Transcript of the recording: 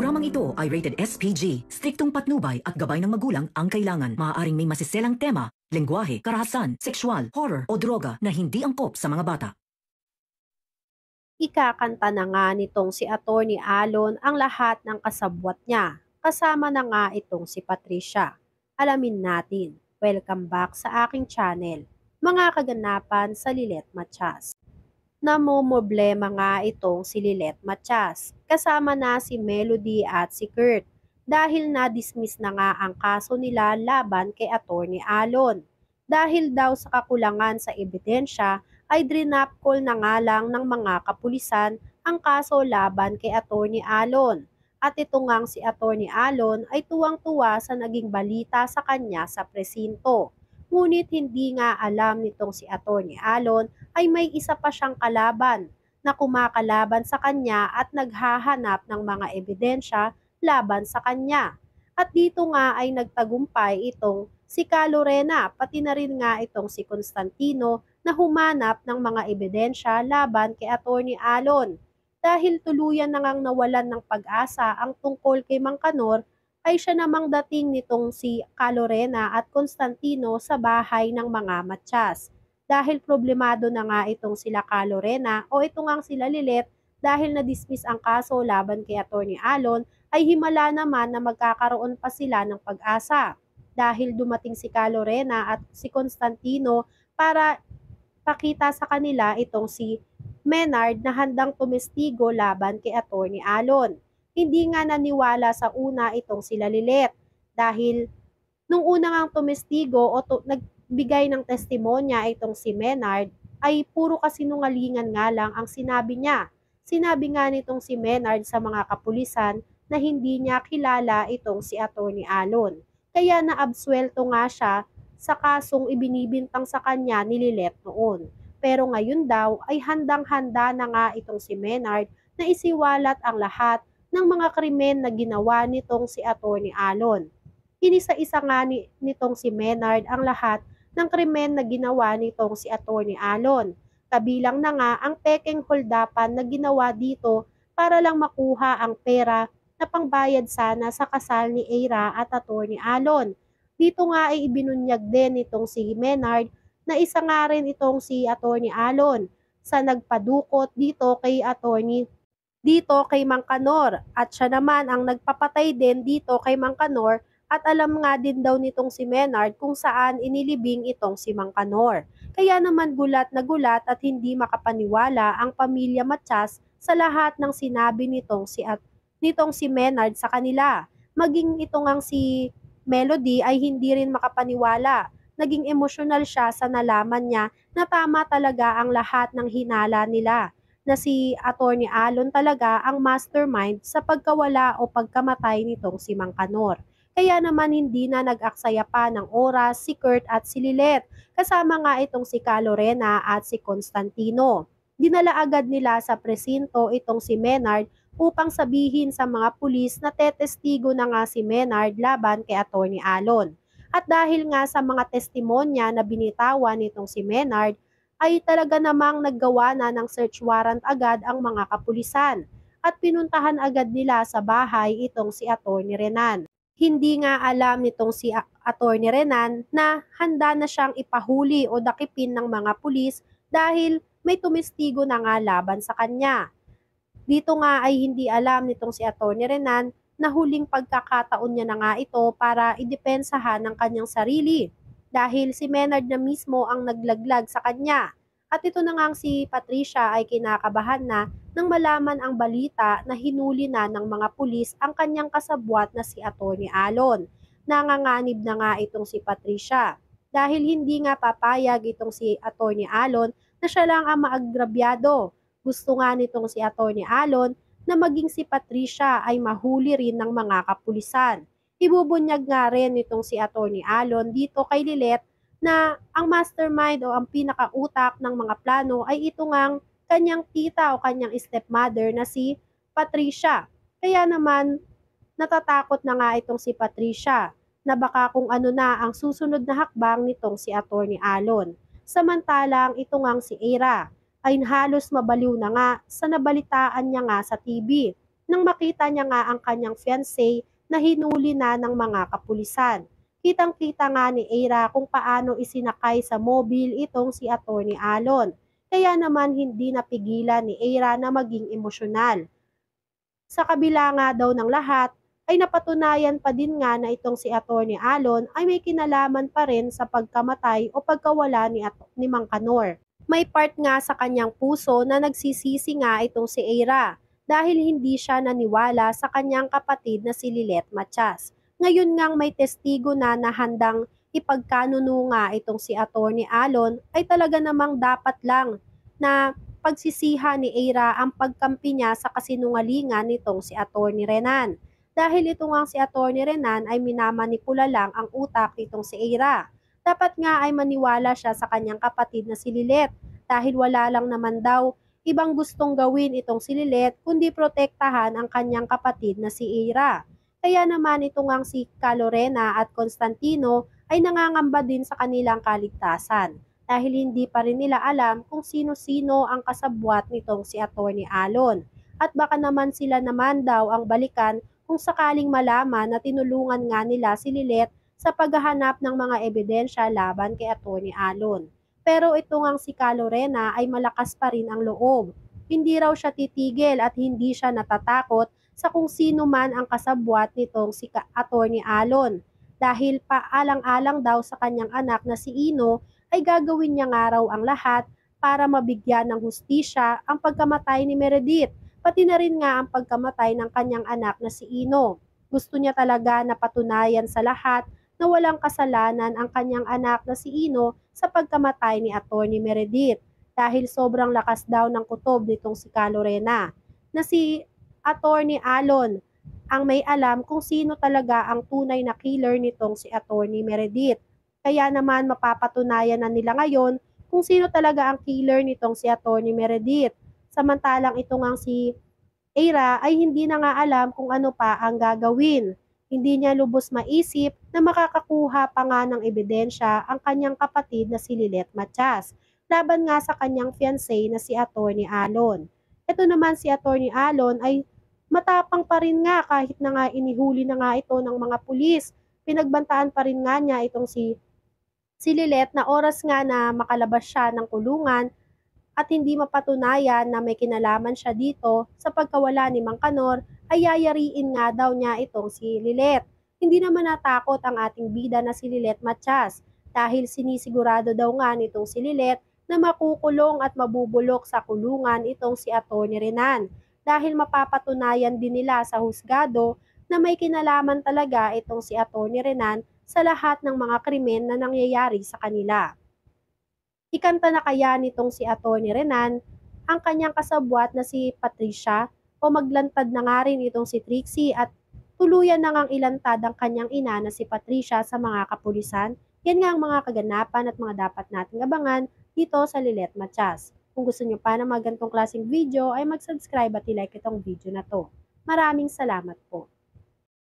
Programang ito ay rated SPG. Striktong patnubay at gabay ng magulang ang kailangan. Maaaring may masiselang tema, lengguwahe, karahasan, sexual, horror o droga na hindi angkop sa mga bata. Ikakanta na nga nitong si Attorney Alon ang lahat ng kasabwat niya. Kasama na nga itong si Patricia. Alamin natin. Welcome back sa aking channel. Mga kaganapan sa Lilet Matias. Namomroblema nga itong si Lilet Matias. Kasama na si Melody at si Kurt. Dahil na-dismiss na nga ang kaso nila laban kay Attorney Alon. Dahil daw sa kakulangan sa ebidensya, ay drinapcall na nga lang ng mga kapulisan ang kaso laban kay Attorney Alon. At ito ngang si Attorney Alon ay tuwang-tuwa sa naging balita sa kanya sa presinto. Ngunit hindi nga alam nitong si Attorney Alon ay may isa pa siyang kalaban na kumakalaban sa kanya at naghahanap ng mga ebidensya laban sa kanya. At dito nga ay nagtagumpay itong si Calorena, pati na rin nga itong si Constantino na humanap ng mga ebidensya laban kay Attorney Alon. Dahil tuluyan na ngang nawalan ng pag-asa ang tungkol kay Mang Kanor, ay siya namang dating nitong si Calorena at Constantino sa bahay ng mga Matias. Dahil problemado na nga itong sila Calorena o ito ngang sila Lilet dahil na-dismiss ang kaso laban kay Attorney Alon, ay himala naman na magkakaroon pa sila ng pag-asa. Dahil dumating si Calorena at si Constantino para pakita sa kanila itong si Menard na handang tumestigo laban kay Attorney Alon. Hindi nga naniwala sa una itong sila Lilet dahil nung una ngang tumestigo o nagbigay ng testimonya itong si Menard ay puro kasinungalingan nga lang ang sinabi niya. Sinabi nga nitong si Menard sa mga kapulisan na hindi niya kilala itong si Attorney Alon. Kaya naabsuelto nga siya sa kasong ibinibintang sa kanya ni Lilet noon. Pero ngayon daw ay handang-handa na nga itong si Menard na isiwalat ang lahat ng mga krimen na ginawa nitong si Attorney Alon. Inisa-isa nga nitong si Menard ang lahat ng krimen na ginawa nitong si Attorney Alon. Kabilang na nga ang pekeng holdapan na ginawa dito para lang makuha ang pera na pangbayad sana sa kasal ni Eira at Attorney Alon. Dito nga ay ibinunyag din itong si Menard na isa nga rin itong si Attorney Alon sa nagpadukot dito kay Mang Kanor at siya naman ang nagpapatay din dito kay Mang Kanor at alam nga din daw nitong si Menard kung saan inilibing itong si Mang Kanor. Kaya naman gulat na gulat at hindi makapaniwala ang pamilya Matias sa lahat ng sinabi nitong si Menard sa kanila. Maging ito ngang si Melody ay hindi rin makapaniwala. Naging emosyonal siya sa nalaman niya na tama talaga ang lahat ng hinala nila, na si Attorney Alon talaga ang mastermind sa pagkawala o pagkamatay nitong si Mang Kanor. Kaya naman hindi na nag-aksaya pa ng oras si Kurt at si Lilet, kasama nga itong si Calorena at si Constantino. Dinala agad nila sa presinto itong si Menard upang sabihin sa mga pulis na tetestigo na nga si Menard laban kay Attorney Alon. At dahil nga sa mga testimonya na binitawan nitong si Menard, ay talaga namang naggawa na ng search warrant agad ang mga kapulisan at pinuntahan agad nila sa bahay itong si Attorney Renan. Hindi nga alam nitong si Attorney Renan na handa na siyang ipahuli o dakipin ng mga pulis dahil may tumestigo na nga laban sa kanya. Dito nga ay hindi alam nitong si Attorney Renan na huling pagkakataon niya na nga ito para idepensahan ng kanyang sarili dahil si Menard na mismo ang naglaglag sa kanya. At ito na nga si Patricia ay kinakabahan na nang malaman ang balita na hinuli na ng mga pulis ang kanyang kasabwat na si Attorney Alon. Nanganganib na nga itong si Patricia dahil hindi nga papayag itong si Attorney Alon na siya lang ang maagrabyado. Gusto nga nitong si Attorney Alon na maging si Patricia ay mahuli rin ng mga kapulisan. Ibubunyag nga rin nitong si Attorney Alon dito kay Lilet na ang mastermind o ang pinakautak ng mga plano ay ito ngang kanyang tita o kanyang stepmother na si Patricia. Kaya naman natatakot na nga itong si Patricia na baka kung ano na ang susunod na hakbang nitong si Attorney Alon. Samantalang ito ngang si Eira ay halos mabaliw na nga sa nabalitaan niya nga sa TV nang makita niya nga ang kanyang fiancé na hinuli na ng mga kapulisan. Kitang-kita nga ni Eira kung paano isinakay sa mobil itong si Atty. Alon. Kaya naman hindi napigilan ni Eira na maging emosyonal. Sa kabila nga daw ng lahat, ay napatunayan pa din nga na itong si Atty. Alon ay may kinalaman pa rin sa pagkamatay o pagkawala ni Mang Kanor. May part nga sa kanyang puso na nagsisisi nga itong si Eira dahil hindi siya naniwala sa kanyang kapatid na si Lilet Matias. Ngayon ngang may testigo na handang ipagkanuno nga itong si Atty. Alon ay talaga namang dapat lang na pagsisihan ni Eira ang pagkampi niya sa kasinungalingan nitong si Atty. Renan. Dahil ito nga si Atty. Renan ay minamanipula lang ang utak nitong si Eira. Dapat nga ay maniwala siya sa kanyang kapatid na si Lilet dahil wala lang naman daw ibang gustong gawin itong si Lilet kundi protektahan ang kanyang kapatid na si Eira. Kaya naman ito ngang si Calorena at Constantino ay nangangamba din sa kanilang kaligtasan dahil hindi pa rin nila alam kung sino-sino ang kasabwat nitong si Atty. Alon. At baka naman sila naman daw ang balikan kung sakaling malaman na tinulungan nga nila si Lilet sa paghahanap ng mga ebidensya laban kay Atty. Alon. Pero ito ngang si Calorena ay malakas pa rin ang loob. Hindi raw siya titigil at hindi siya natatakot sa kung sino man ang kasabwat nitong si Atty. Alon dahil paalang-alang daw sa kanyang anak na si Ino ay gagawin niya nga raw ang lahat para mabigyan ng hustisya ang pagkamatay ni Meredith, pati na rin nga ang pagkamatay ng kanyang anak na si Ino. Gusto niya talaga na patunayan sa lahat na walang kasalanan ang kanyang anak na si Ino sa pagkamatay ni Atty. Meredith dahil sobrang lakas daw ng kutob nitong si Calorena na si Atty. Alon ang may alam kung sino talaga ang tunay na killer nitong si Atty. Meredith. Kaya naman mapapatunayan na nila ngayon kung sino talaga ang killer nitong si Atty. Meredith. Samantalang ito ngang si Eira ay hindi na nga alam kung ano pa ang gagawin. Hindi niya lubos maisip na makakakuha pa nga ng ebidensya ang kanyang kapatid na si Lilet Matias laban nga sa kanyang fiancé na si Atty. Alon. Ito naman si Atty. Alon ay matapang pa rin nga kahit na nga inihuli na nga ito ng mga pulis. Pinagbantaan pa rin nga niya itong si Lilet na oras nga na makalabas siya ng kulungan at hindi mapatunayan na may kinalaman siya dito sa pagkawala ni Mang Kanor ay yayariin nga daw niya itong si Lilet. Hindi naman natakot ang ating bida na si Lilet Matias dahil sinisigurado daw nga nitong si Lilet na makukulong at mabubulok sa kulungan itong si Atty. Renan dahil mapapatunayan din nila sa husgado na may kinalaman talaga itong si Atty. Renan sa lahat ng mga krimen na nangyayari sa kanila. Ikanta na kaya nitong si Atty. Renan ang kanyang kasabwat na si Patricia o maglantad na nga rin itong si Trixie at tuluyan na ngang ilantad ang kanyang ina na si Patricia sa mga kapulisan? Yan nga ang mga kaganapan at mga dapat nating abangan dito sa Lilet Matias. Kung gusto nyo pa ng mga ganitong klaseng video ay mag-subscribe at i-like itong video na to. Maraming salamat po.